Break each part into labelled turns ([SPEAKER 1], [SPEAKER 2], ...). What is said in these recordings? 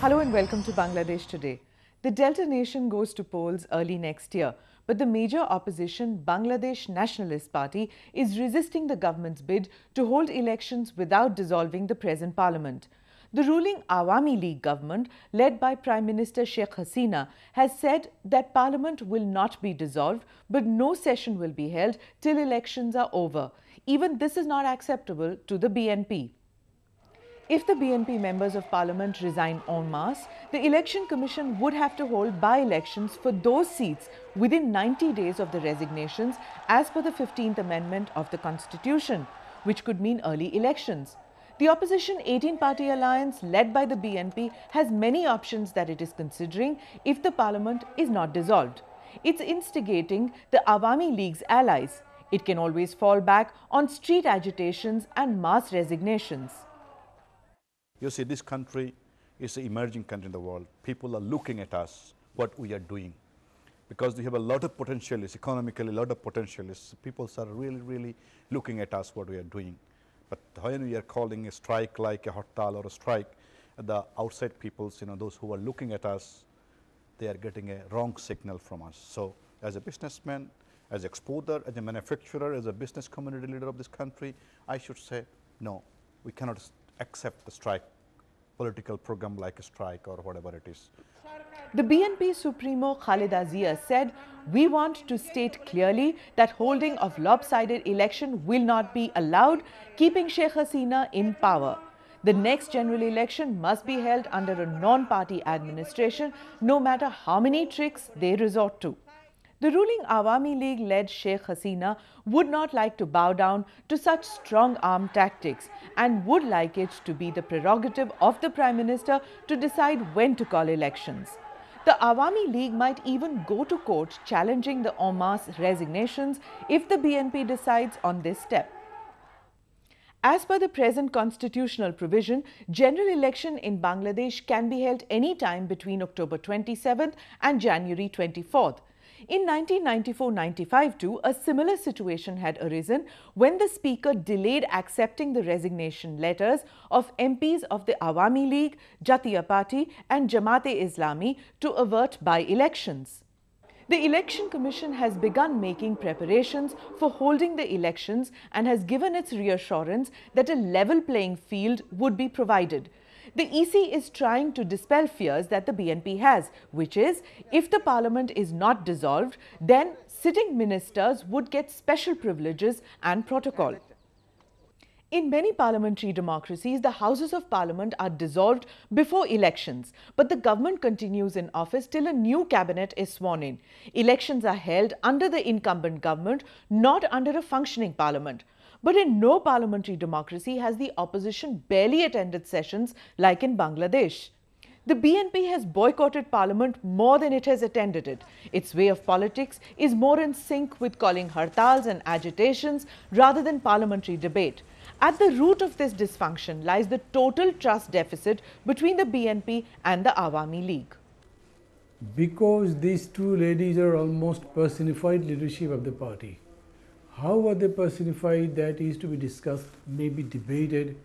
[SPEAKER 1] Hello and welcome to Bangladesh Today. The Delta Nation goes to polls early next year, but the major opposition, Bangladesh Nationalist Party, is resisting the government's bid to hold elections without dissolving the present parliament. The ruling Awami League government, led by Prime Minister Sheikh Hasina, has said that parliament will not be dissolved, but no session will be held till elections are over. Even this is not acceptable to the BNP. If the BNP members of parliament resign en masse, the election commission would have to hold by-elections for those seats within 90 days of the resignations as per the 15th amendment of the constitution, which could mean early elections. The opposition 18-party alliance led by the BNP has many options that it is considering if the parliament is not dissolved. It's instigating the Awami League's allies. It can always fall back on street agitations and mass resignations.
[SPEAKER 2] You see, this country is an emerging country in the world. People are looking at us, what we are doing, because we have a lot of potentialists, economically, a lot of potentialists. People are really looking at us, what we are doing. But when we are calling a strike like a hartal or a strike, the outside peoples, those who are looking at us, they are getting a wrong signal from us. So as a businessman, as an exporter, as a manufacturer, as a business community leader of this country, I should say, no, we cannot accept the strike, political program like a strike or whatever it is.
[SPEAKER 1] The BNP Supremo Khaleda Zia said, "We want to state clearly that holding of lopsided election will not be allowed, keeping Sheikh Hasina in power. The next general election must be held under a non-party administration, no matter how many tricks they resort to." The ruling Awami League-led Sheikh Hasina would not like to bow down to such strong-arm tactics and would like it to be the prerogative of the Prime Minister to decide when to call elections. The Awami League might even go to court challenging the en masse resignations if the BNP decides on this step. As per the present constitutional provision, general election in Bangladesh can be held any time between October 27th and January 24th. In 1994-95 too, a similar situation had arisen when the Speaker delayed accepting the resignation letters of MPs of the Awami League, Jatiya Party and Jamaat-e-Islami to avert by-elections. The Election Commission has begun making preparations for holding the elections and has given its reassurance that a level playing field would be provided. The EC is trying to dispel fears that the BNP has, which is, if the parliament is not dissolved, then sitting ministers would get special privileges and protocol. In many parliamentary democracies, the houses of parliament are dissolved before elections, but the government continues in office till a new cabinet is sworn in. Elections are held under the incumbent government, not under a functioning parliament. But in no parliamentary democracy has the opposition barely attended sessions like in Bangladesh. The BNP has boycotted parliament more than it has attended it. Its way of politics is more in sync with calling hartals and agitations rather than parliamentary debate. At the root of this dysfunction lies the total trust deficit between the BNP and the Awami League.
[SPEAKER 3] Because these two ladies are almost personified leadership of the party. How are they personified, that is to be discussed, maybe debated,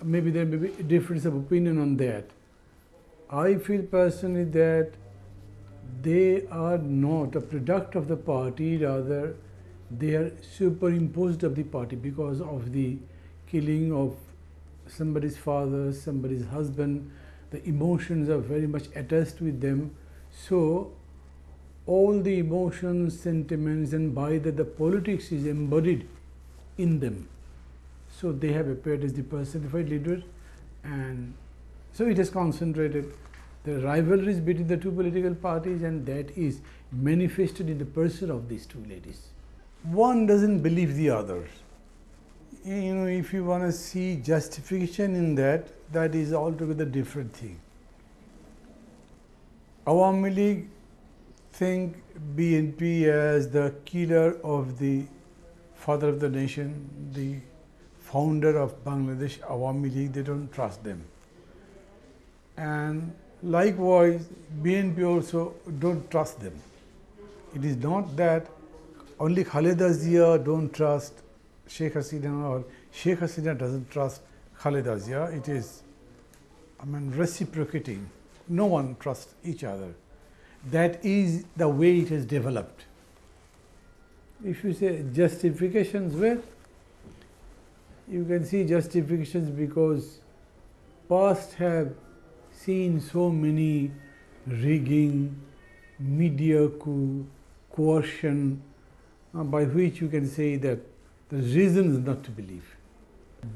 [SPEAKER 3] maybe there may be a difference of opinion on that. I feel personally that they are not a product of the party, rather they are superimposed of the party because of the killing of somebody's father, somebody's husband. The emotions are very much attached with them. So all the emotions, sentiments and by that the politics is embodied in them. So they have appeared as the personified leader, and so it has concentrated the rivalries between the two political parties, and that is manifested in the person of these two ladies. One doesn't believe the other. If you want to see justification in that, that is altogether different thing. Awami League think BNP as the killer of the father of the nation, the founder of Bangladesh Awami League. They don't trust them. And likewise, BNP also don't trust them. It is not that only Khaleda Zia don't trust Sheikh Hasina or Sheikh Hasina doesn't trust Khaleda Zia. It is reciprocating. No one trusts each other. That is the way it has developed. If you say justifications, well, you can see justifications because past have seen so many rigging, media coup, coercion, by which you can say that the reasons not to believe.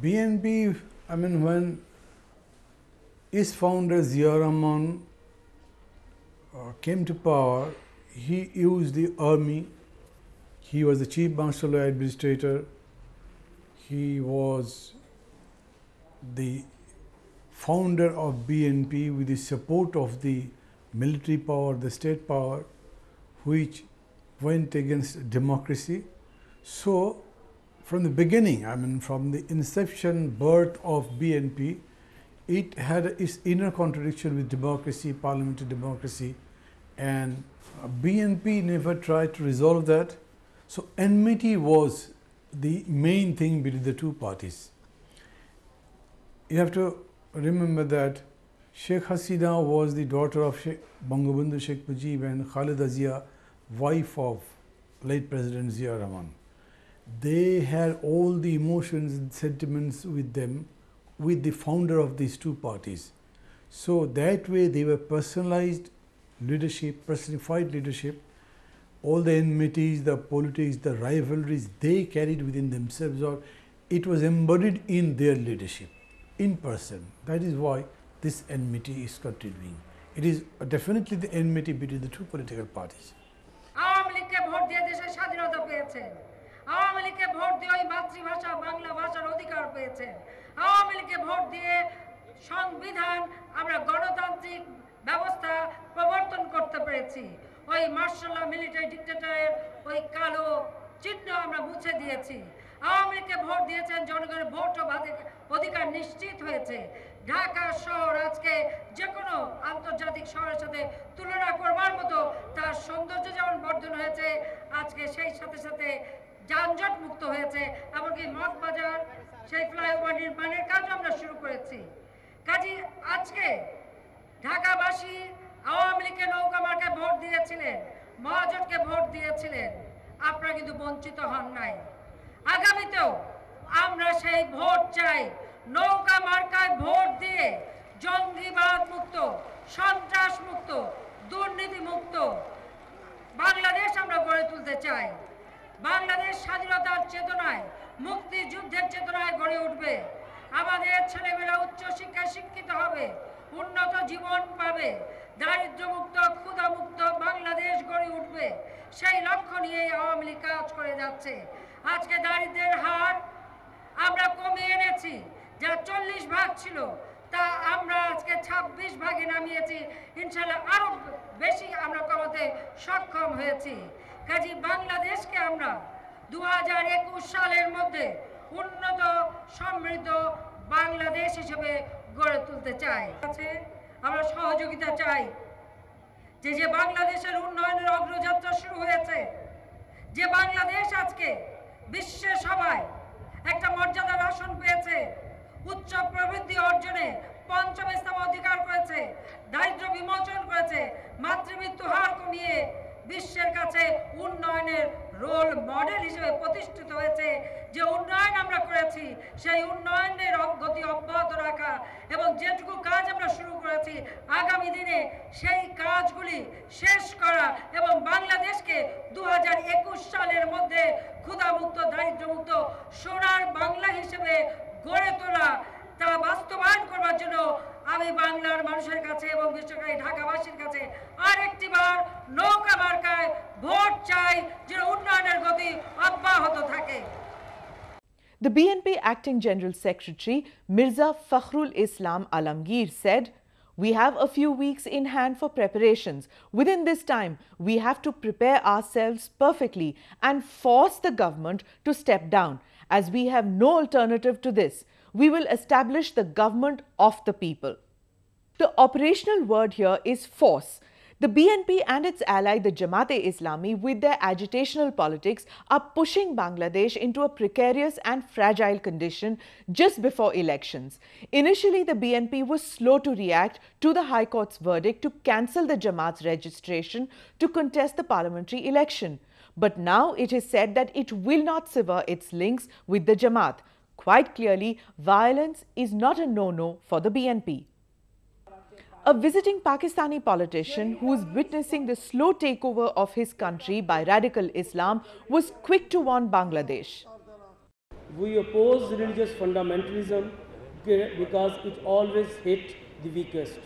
[SPEAKER 3] BNP, when its founder Zia Rahman came to power, he used the army. He was the chief martial law administrator. He was the founder of BNP with the support of the military power, the state power, which went against democracy. So, from the beginning, from the inception, birth of BNP, it had its inner contradiction with democracy, parliamentary democracy, and BNP never tried to resolve that. So, enmity was the main thing between the two parties. You have to remember that Sheikh Hasina was the daughter of Bangabandhu Sheikh Mujib and Khaleda Zia, wife of late President Zia Rahman. They had all the emotions and sentiments with them, with the founder of these two parties. So that way they were personalized leadership, personified leadership. All the enmities, the politics, the rivalries they carried within themselves, or it was embodied in their leadership, in person. That is why this enmity is continuing. It is definitely the enmity between the two political parties.
[SPEAKER 4] Awami লীগকে vote দিয়ে দেশের স্বাধীনতা পেয়েছেন, আওয়ামী লীগকে vote দিয়ে ওই মাতৃভাষা বাংলা ভাষার অধিকার পেয়েছেন, আওয়ামী লীগকে ভোট দিয়ে সংবিধান আমরা গণতান্ত্রিক ব্যবস্থা প্রবর্তন করতে পেরেছি, ওই মার্শাল ল মিলিটারি ডিক্টেটরের ওই কালো চিহ্ন আমরা মুছে দিয়েছি। আওয়ামী লীগকে ভোট দিয়েছেন, জনগণের ভোট অধিকার নিশ্চিত হয়েছে। ঢাকা শহর আজকে যে কোনো আন্তর্জাতিক শহরের সাথে তুলনা করবার মতো তার সৌন্দর্য যেমন বর্ধন হয়েছে, আজকে সেই সাথে সাথে যানজট মুক্ত হয়েছে, এমনকি মগবাজার সেই ফ্লাইওভার নির্মাণের কাজ আমরা শুরু করেছি। কাজী আজকে ঢাকাবাসী আওয়ামী লীগকে নৌকা মার্কায় ভোট দিয়েছিলেন, মহাজোটকে ভোট দিয়েছিলেন, আপনারা কিন্তু বঞ্চিত হন নাই। আগামীতেও আমরা সেই ভোট চাই, নৌকা মার্কায় ভোট দিয়ে জঙ্গিবাদ মুক্ত, সন্ত্রাস মুক্ত, দুর্নীতি মুক্ত বাংলাদেশ আমরা গড়ে তুলতে চাই। বাংলাদেশ স্বাধীনতার চেতনায়, মুক্তিযুদ্ধের চেতনায় গড়ে উঠবে। আমাদের ছেলেমেয়েরা উচ্চ শিক্ষায় শিক্ষিত হবে, উন্নত জীবন পাবে, দারিদ্র্যমুক্ত, ক্ষুধামুক্ত বাংলাদেশ গড়ে উঠবে। সেই লক্ষ্য নিয়ে আওয়ামী লীগ কাজ করে যাচ্ছে। আজকে দারিদ্র্যের হার আমরা কমিয়ে এনেছি, যা 40 ভাগ ছিল তা আমরা আজকে 26 ভাগে নামিয়েছি। ইনশাআল্লাহ আরো বেশি আমরা কমাতে সক্ষম হয়েছি। কাজী বাংলাদেশকে আমরা 2021 সালের মধ্যে উন্নত সমৃদ্ধ বাংলাদেশ হিসেবে গড়ে তুলতে চাই। আমরা সহযোগিতা চাই, যে বাংলাদেশের উন্নয়নের অগ্রযাত্রা শুরু হয়েছে, যে বাংলাদেশ আজকে বিশ্বের সবাই একটা মর্যাদার আসন পেয়েছে, উচ্চ প্রবৃদ্ধি অর্জনে 5ম স্থান অধিকার করেছে, দারিদ্র্য বিমোচন করেছে, মাতৃমৃত্যু হার কমিয়ে বিশ্বের কাছে উন্নয়নের রোল মডেল হিসেবে প্রতিষ্ঠিত হয়েছে। যে উন্নয়ন আমরা করেছি সেই উন্নয়নের গতি অব্যাহত রাখা এবং যেটুকু কাজ আমরা শুরু করেছি আগামী দিনে সেই কাজগুলি শেষ করা এবং বাংলাদেশকে 2021 সালের মধ্যে ক্ষুধামুক্ত, দারিদ্র্যমুক্ত সোনার বাংলা হিসেবে গড়ে তোলা, তা বাস্তবায়ন করবার জন্য আমি বাংলার মানুষের কাছে এবং বিশেষভাবে ঢাকাবাসীর কাছে আরেকটি বার নৌকা মার্কায় ভোট চাই, যে উন্নয়নের গতি অব্যাহত থাকে।
[SPEAKER 1] The BNP Acting General Secretary Mirza Fakhrul Islam Alamgir said, "We have a few weeks in hand for preparations. Within this time, we have to prepare ourselves perfectly and force the government to step down. As we have no alternative to this, we will establish the government of the people." The operational word here is force. The BNP and its ally, the Jamaat-e-Islami, with their agitational politics, are pushing Bangladesh into a precarious and fragile condition just before elections. Initially, the BNP was slow to react to the High Court's verdict to cancel the Jamaat's registration to contest the parliamentary election. But now it is said that it will not sever its links with the Jamaat. Quite clearly, violence is not a no-no for the BNP. A visiting Pakistani politician who is witnessing the slow takeover of his country by radical Islam was quick to warn Bangladesh.
[SPEAKER 5] We oppose religious fundamentalism because it always hits the weakest,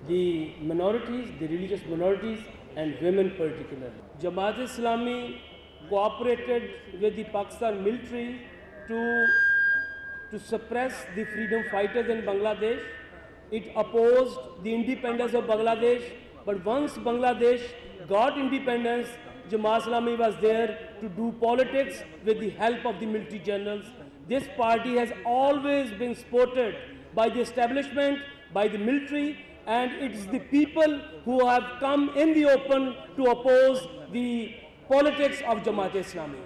[SPEAKER 5] the minorities, the religious minorities and women particularly. Jamaat-e-Islami cooperated with the Pakistan military to suppress the freedom fighters in Bangladesh. It opposed the independence of Bangladesh, but once Bangladesh got independence, Jamaat-e-Islami was there to do politics with the help of the military generals. This party has always been supported by the establishment, by the military, and it's the people who have come in the open to oppose the politics of Jamaat-e-Islami.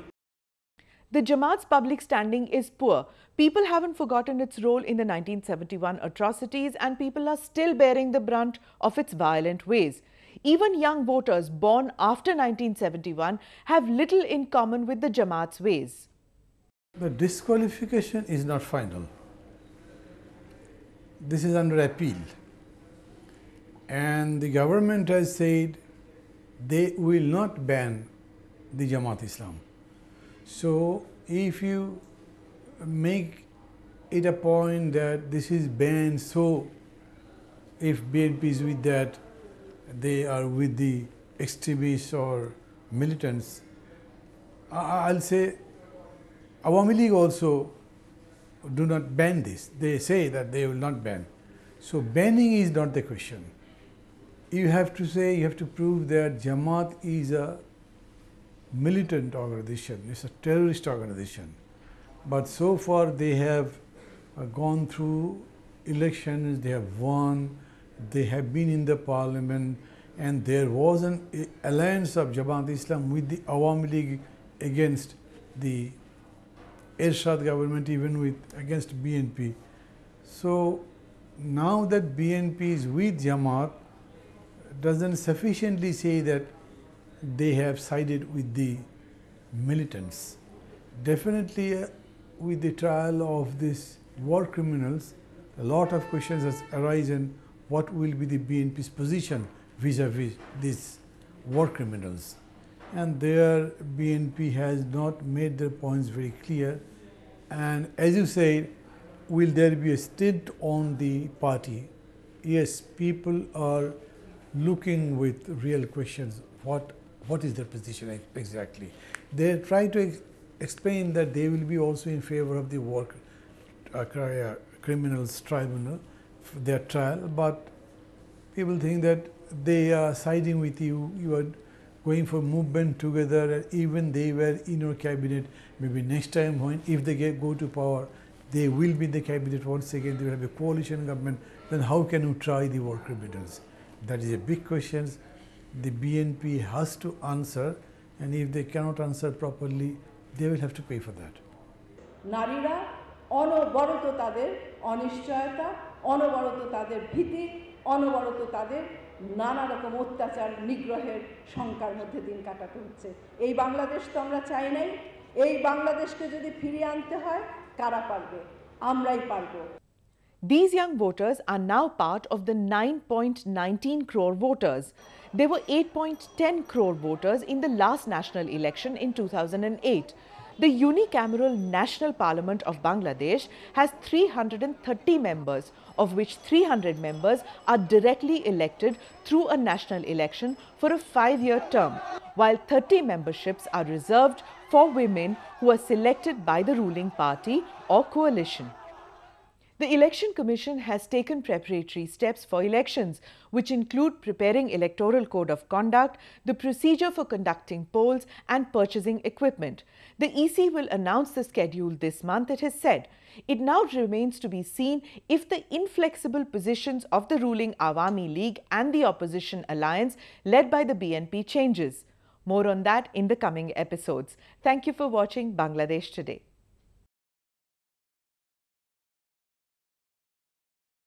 [SPEAKER 1] The Jamaat's public standing is poor. People haven't forgotten its role in the 1971 atrocities, and people are still bearing the brunt of its violent ways. Even young voters born after 1971 have little in common with the Jamaat's ways.
[SPEAKER 3] The disqualification is not final. This is under appeal. And the government has said they will not ban the Jamaat-Islam. So if you make it a point that this is banned, so if BNP is with that, they are with the extremists or militants, I'll say Awami League also do not ban this. They say that they will not ban. So banning is not the question. You have to say, you have to prove that Jamaat is a militant organization, it's a terrorist organization. But so far they have gone through elections, they have won, they have been in the parliament, and there was an alliance of Jamaat-Islam with the Awami League against the Ershad government, even with against BNP. So now that BNP is with Jamaat doesn't sufficiently say that they have sided with the militants. Definitely with the trial of these war criminals, a lot of questions has arisen. What will be the BNP's position vis-a-vis these war criminals? And there BNP has not made their points very clear. And as you said, will there be a stint on the party? Yes, people are looking with real questions. What is their position exactly? They try to explain that they will be also in favor of the war criminals tribunal, their trial, but people think that they are siding with you, you are going for movement together, and even they were in your cabinet. Maybe next time when if they go to power, they will be in the cabinet once again, they will have a coalition government, then how can you try the war criminals? That is a big question. The BNP has to answer, and if they cannot answer properly, they will have to pay for that.
[SPEAKER 6] নারীরা অনবরত তাদের অনিশ্চয়তা, অনবরত তাদের ভীতি, অনবরত তাদের নানা রকম অত্যাচার নিগ্রহের শঙ্কার মধ্যে দিন কাটাতে হচ্ছে। এই বাংলাদেশ তো আমরা চাই নাই। এই বাংলাদেশকে যদি ফিরিয়ে আনতে হয়, কারা পারবে? আমরাই পারবো।
[SPEAKER 1] These young voters are now part of the 9.19 crore voters. There were 8.10 crore voters in the last national election in 2008. The unicameral National Parliament of Bangladesh has 330 members, of which 300 members are directly elected through a national election for a 5-year term, while 30 memberships are reserved for women who are selected by the ruling party or coalition. The Election Commission has taken preparatory steps for elections, which include preparing electoral code of conduct, the procedure for conducting polls and purchasing equipment. The EC will announce the schedule this month, it has said. It now remains to be seen if the inflexible positions of the ruling Awami League and the opposition alliance led by the BNP changes. More on that in the coming episodes. Thank you for watching Bangladesh Today.